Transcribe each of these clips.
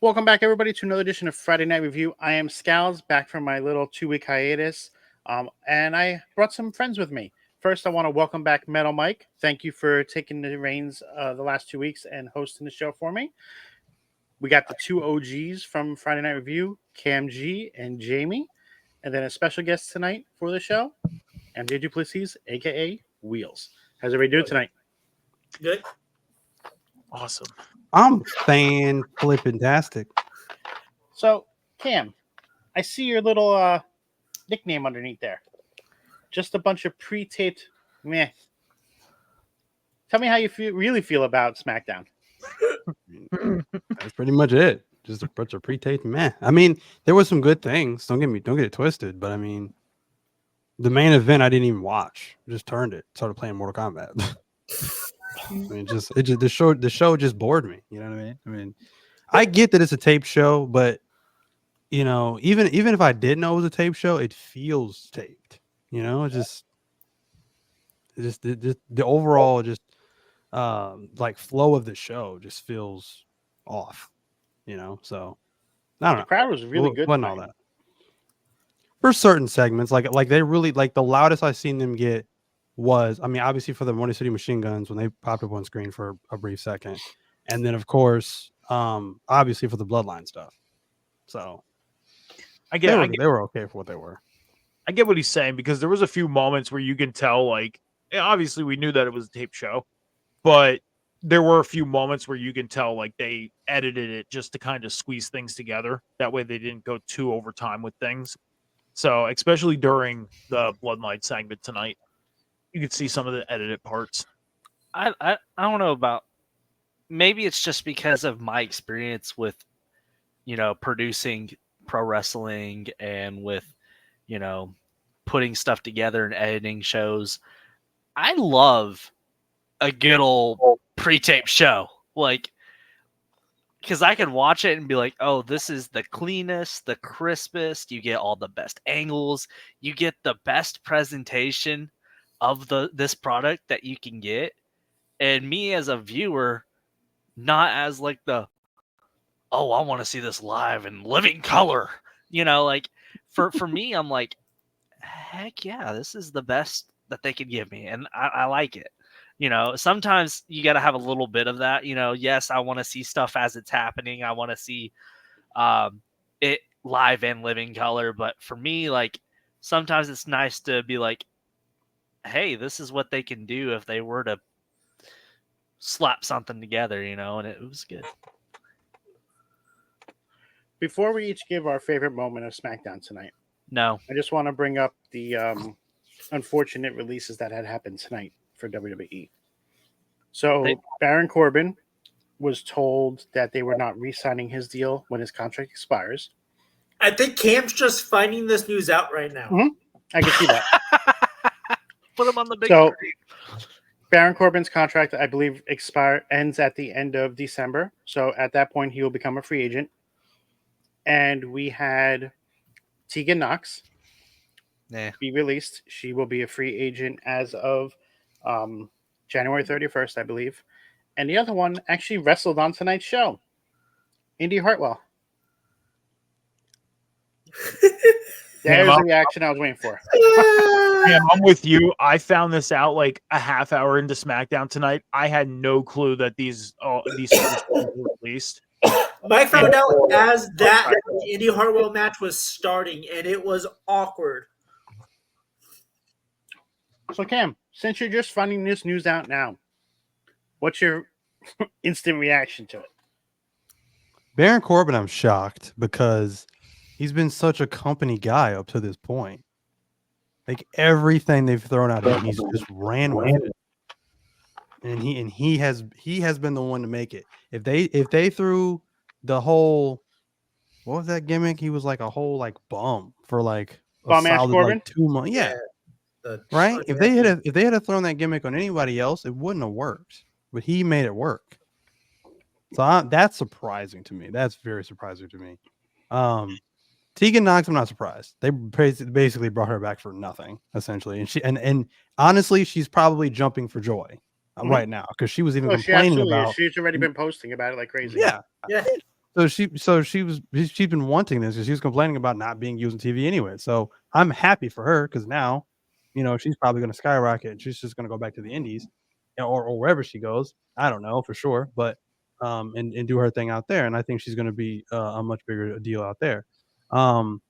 Welcome back, everybody, to another edition of Friday Night Review. I am Scals, back from my little 2 week hiatus, and I brought some friends with me. First, I want to welcome back Metal Mike. Thank you for taking the reins the last 2 weeks and hosting the show for me. We got the two OGs from Friday Night Review, Cam G and Jamie, and then a special guest tonight for the show, MJ Duplessis, aka Wheels. How's everybody doing tonight? Good. Awesome. I'm fan flippin-tastic. So, Cam, I see your little nickname underneath there. Just a bunch of pre-taped meh. Tell me how you really feel about SmackDown. That's pretty much it. Just a bunch of pre-taped meh. I mean, there was some good things. Don't get it twisted. But I mean, the main event I didn't even watch. Just turned it. Started playing Mortal Kombat. I mean, the show just bored me. You know what I mean? I mean, I get that it's a tape show, but you know, even if I did know it was a tape show, it feels taped. You know, it's just the overall like flow of the show just feels off. You know, so I don't know. The crowd was really good. Wasn't all that for certain segments, like they really like the loudest I've seen them get was, I mean, obviously for the Motor City Machine Guns when they popped up on screen for a brief second, and then of course, obviously for the Bloodline stuff. So they were okay for what they were. I get what he's saying because there was a few moments where you can tell, like, obviously we knew that it was a tape show, but there were a few moments where you can tell, like, they edited it just to kind of squeeze things together. That way they didn't go too over time with things. So especially during the Bloodline segment tonight, you could see some of the edited parts. I don't know about, maybe it's just because of my experience with, you know, producing pro wrestling and with, you know, putting stuff together and editing shows. I love a good old pre-tape show, like, because I can watch it and be like, oh, this is the cleanest, the crispest. You get all the best angles. You get the best presentation of this product that you can get. And me as a viewer, not as like oh, I want to see this live in living color. You know, like for me, I'm like, heck yeah, this is the best that they could give me. And I like it. You know, sometimes you got to have a little bit of that. You know, yes, I want to see stuff as it's happening. I want to see it live and living color. But for me, like, sometimes it's nice to be like, hey, this is what they can do if they were to slap something together, you know, and it was good. Before we each give our favorite moment of SmackDown tonight, I just want to bring up the unfortunate releases that had happened tonight for WWE. So Baron Corbin was told that they were not re-signing his deal when his contract expires. I think Cam's just finding this news out right now. Mm-hmm. I can see that. Put him on the big screen. Baron Corbin's contract, I believe, ends at the end of December. So at that point, he will become a free agent. And we had Tegan Knox be released. She will be a free agent as of January 31st, I believe. And the other one actually wrestled on tonight's show, Indy Hartwell. There's the reaction I was waiting for. Yeah, I'm with you. I found this out like a half hour into SmackDown tonight. I had no clue that these were released. I found out as that Indy Hartwell match was starting, and it was awkward. So, Cam, since you're just finding this news out now, what's your instant reaction to it? Baron Corbin, I'm shocked because he's been such a company guy up to this point. Like everything they've thrown at him, he's just ran with it. And he has been the one to make it. If they threw the whole, what was that gimmick? He was like a whole like bum for like a solid like 2 months. Yeah. Right? If they had thrown that gimmick on anybody else, it wouldn't have worked. But he made it work. So that's surprising to me. That's very surprising to me. Tegan Knox, I'm not surprised. They basically brought her back for nothing, essentially. And and honestly, she's probably jumping for joy right now because she was even complaining about. She's already been posting about it like crazy. Yeah. she's been wanting this because she was complaining about not being used on TV anyway. So I'm happy for her because now, she's probably going to skyrocket and she's just going to go back to the Indies, or wherever she goes. I don't know for sure, but and do her thing out there. And I think she's going to be a much bigger deal out there. And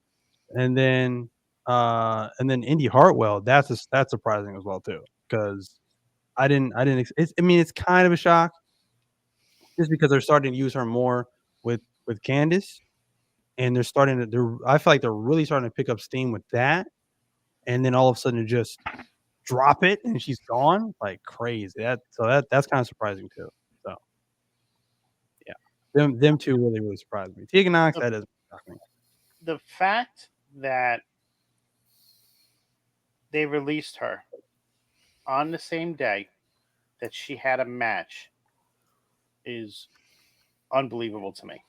then Indy Hartwell, that's surprising as well too, because it's kind of a shock just because they're starting to use her more with Candace, and I feel like they're really starting to pick up steam with that, and then all of a sudden just drop it and she's gone like crazy. That's kind of surprising too. So yeah, them two really surprised me. Tegan Knox, that doesn't shock me. The fact that they released her on the same day that she had a match is unbelievable to me.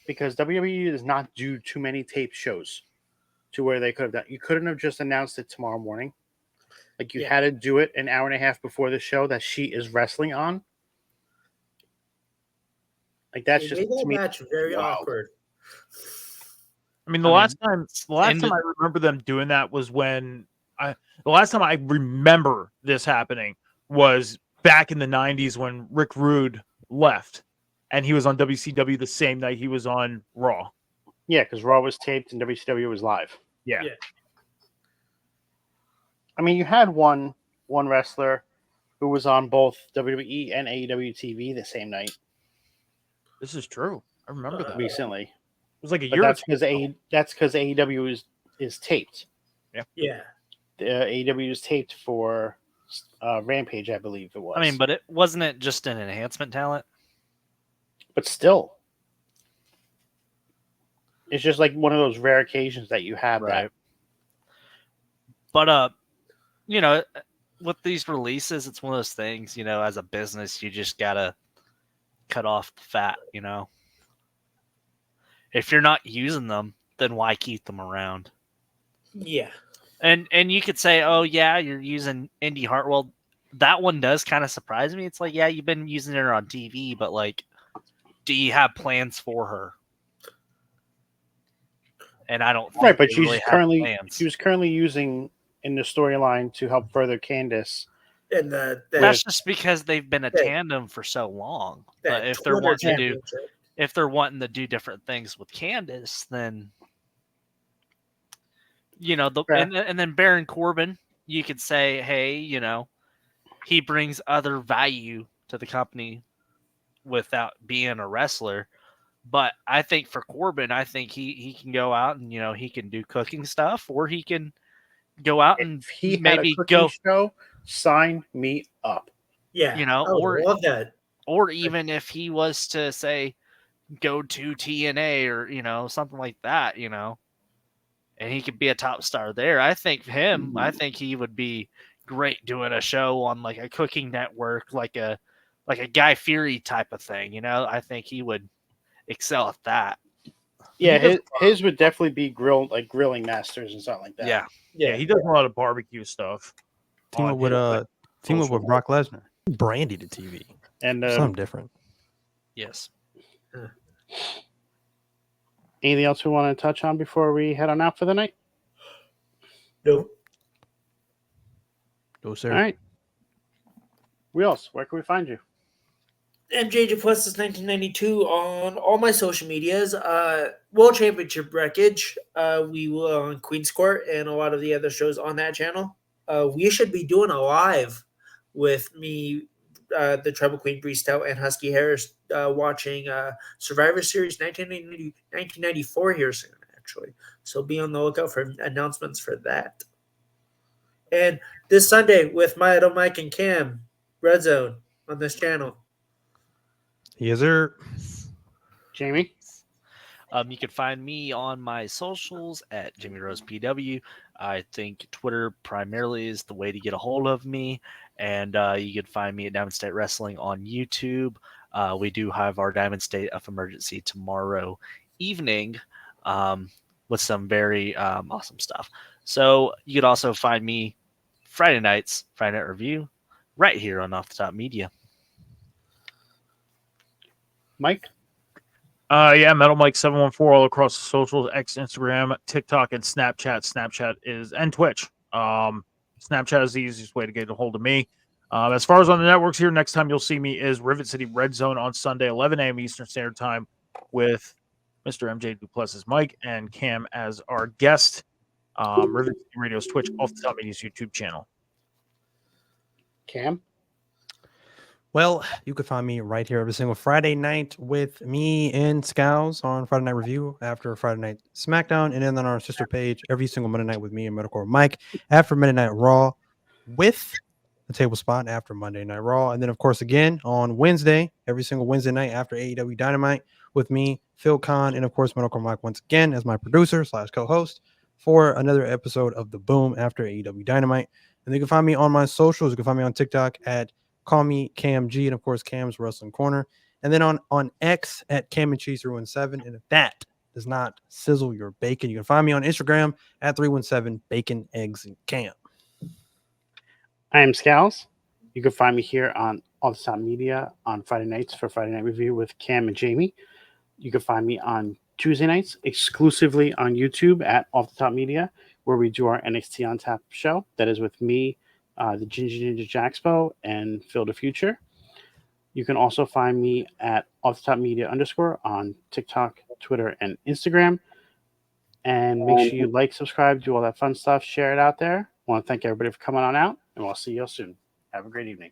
Because WWE does not do too many tape shows to where they could have done. You couldn't have just announced it tomorrow morning. Like you had to do it an hour and a half before the show that she is wrestling on. Like that's It just made that to me match very awkward. I mean, the last time I remember them doing that was when the last time I remember this happening was back in the 90s when Rick Rude left and he was on WCW the same night he was on Raw. Yeah, because Raw was taped and WCW was live. Yeah. I mean, you had one wrestler who was on both WWE and AEW TV the same night. This is true. I remember that recently. It was like a But year. That's because AEW is taped. Yeah. The AEW is taped for Rampage, I believe it was. I mean, but it wasn't just an enhancement talent. But still, it's just like one of those rare occasions that you have that. But with these releases, it's one of those things. As a business, you just gotta cut off the fat. If you're not using them, then why keep them around? Yeah. And you could say, oh yeah, you're using Indy Hartwell. That one does kind of surprise me. It's like, yeah, you've been using her on TV, but like, do you have plans for her? And I don't think right, but she was currently using in the storyline to help further Candace. And that's just because they've been a tandem for so long. But if they're wanting to do different things with Candace, then and then Baron Corbin, you could say, hey, he brings other value to the company without being a wrestler. But I think for Corbin, I think he can go out and he can do cooking stuff, or he can go out and if he maybe had a cooking show, sign me up. Yeah, I love that. Or even if he was to say go to TNA or something like that, and he could be a top star there. I think he would be great doing a show on like a cooking network, like a Guy Fieri type of thing. I think he would excel at that. Yeah, his would definitely be grilling masters and something like that. Yeah, he does a lot of barbecue stuff. Team up with Brock Lesnar, Brandy to TV, and something different. Yes. Anything else we want to touch on before we head on out for the night? Nope. No, sir. All right. Wheels, where can we find you? MJJ Plus is 1992 on all my social medias. World Championship Wreckage. We will on Queen's Court and a lot of the other shows on that channel. We should be doing a live with me, the Tribal Queen Breestout and Husky Harris watching Survivor Series 1994 here soon, actually. So be on the lookout for announcements for that. And this Sunday with Maya, Mike, and Cam, Red Zone on this channel. Yes, sir. Jamie? You can find me on my socials at Jimmy Rose PW. I think Twitter primarily is the way to get a hold of me. And you can find me at Diamond State Wrestling on YouTube. We do have our Diamond State of Emergency tomorrow evening with some very awesome stuff. So you could also find me Friday nights, Friday Night Review, right here on Off the Top Media. Mike? Yeah, Metal Mike 714 all across the socials, X, Instagram, TikTok, and Snapchat. Snapchat is and Twitch. Snapchat is the easiest way to get a hold of me. As far as on the networks here, next time you'll see me is Rivet City Red Zone on Sunday, 11 a.m. Eastern Standard Time, with Mr. MJ Duplessis Mike and Cam as our guest. Rivet City Radio's Twitch, Off the Top Media's YouTube channel. Cam? Well, you can find me right here every single Friday night with me and Scows on Friday Night Review after Friday Night SmackDown, and then on our sister page every single Monday night with me and Metalcore Mike after Monday Night Raw, with the table spot after Monday Night Raw, and then of course again on Wednesday, every single Wednesday night after AEW Dynamite with me, Phil Khan, and of course Metalcore Mike once again as my producer / co-host for another episode of The Boom after AEW Dynamite. And you can find me on my socials. You can find me on TikTok at Call Me Cam G, and of course Cam's Wrestling Corner, and then on X at Cam and Cheese 317. And if that does not sizzle your bacon, you can find me on Instagram at 317 Bacon Eggs and Cam. I am Scals. You can find me here on All the Top Media on Friday nights for Friday Night Review with Cam and Jamie. You can find me on Tuesday nights exclusively on YouTube at Off the Top Media, where we do our NXT on Tap show. That is with me, the Ginger Ninja Jaxpo, and Phil the Future. You can also find me at Off the Top Media _ on TikTok, Twitter, and Instagram. And make sure you like, subscribe, do all that fun stuff, share it out there. I want to thank everybody for coming on out, and we'll see you all soon. Have a great evening.